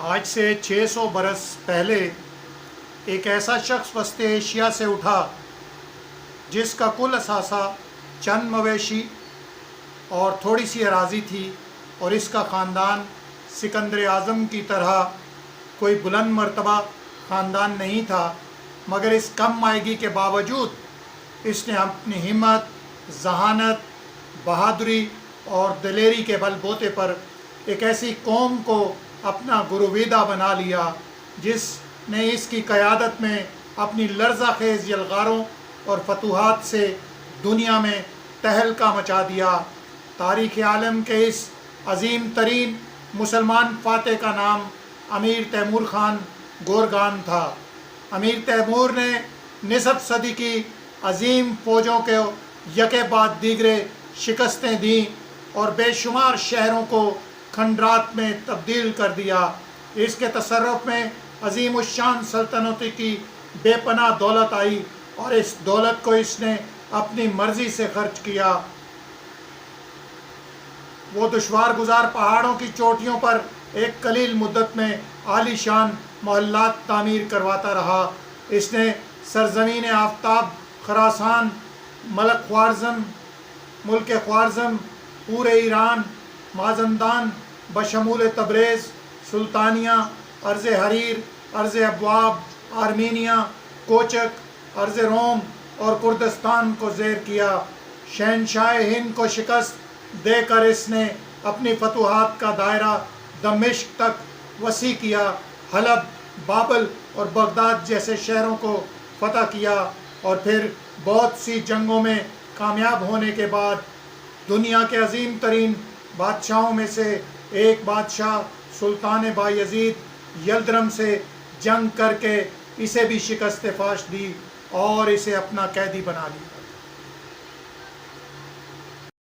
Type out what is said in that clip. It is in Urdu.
آج سے 600 برس پہلے ایک ایسا شخص وسط ایشیا سے اٹھا جس کا کل اثاثہ چند مویشی اور تھوڑی سی اراضی تھی، اور اس کا خاندان سکندر اعظم کی طرح کوئی بلند مرتبہ خاندان نہیں تھا، مگر اس کم مائیگی کے باوجود اس نے اپنی ہمت، ذہانت، بہادری اور دلیری کے بل بوتے پر ایک ایسی قوم کو اپنا گرویدہ بنا لیا جس نے اس کی قیادت میں اپنی لرزہ خیز یلغاروں اور فتوحات سے دنیا میں تہلکہ مچا دیا۔ تاریخ عالم کے اس عظیم ترین مسلمان فاتح کا نام امیر تیمور خان گورگان تھا۔ امیر تیمور نے نصف صدی کی عظیم فوجوں کے یکے بعد دیگرے شکستیں دیں اور بے شمار شہروں کو کھنڈرات میں تبدیل کر دیا۔ اس کے تصرف میں عظیم الشان سلطنت کی بے پناہ دولت آئی، اور اس دولت کو اس نے اپنی مرضی سے خرچ کیا۔ وہ دشوار گزار پہاڑوں کی چوٹیوں پر ایک قلیل مدت میں عالی شان محلات تعمیر کرواتا رہا۔ اس نے سرزمین آفتاب خراسان، ملک خوارزم، پورے ایران، مازندان بشمول تبریز، سلطانیہ، ارض حریر، ارض ابواب، آرمینیا، کوچک، ارض روم اور کردستان کو زیر کیا۔ شہنشاہ ہند کو شکست دے کر اس نے اپنی فتوحات کا دائرہ دمشق تک وسیع کیا، حلب، بابل اور بغداد جیسے شہروں کو فتح کیا، اور پھر بہت سی جنگوں میں کامیاب ہونے کے بعد دنیا کے عظیم ترین بادشاہوں میں سے ایک بادشاہ سلطان بایزید یلدرم سے جنگ کر کے اسے بھی شکست فاش دی اور اسے اپنا قیدی بنا لیا۔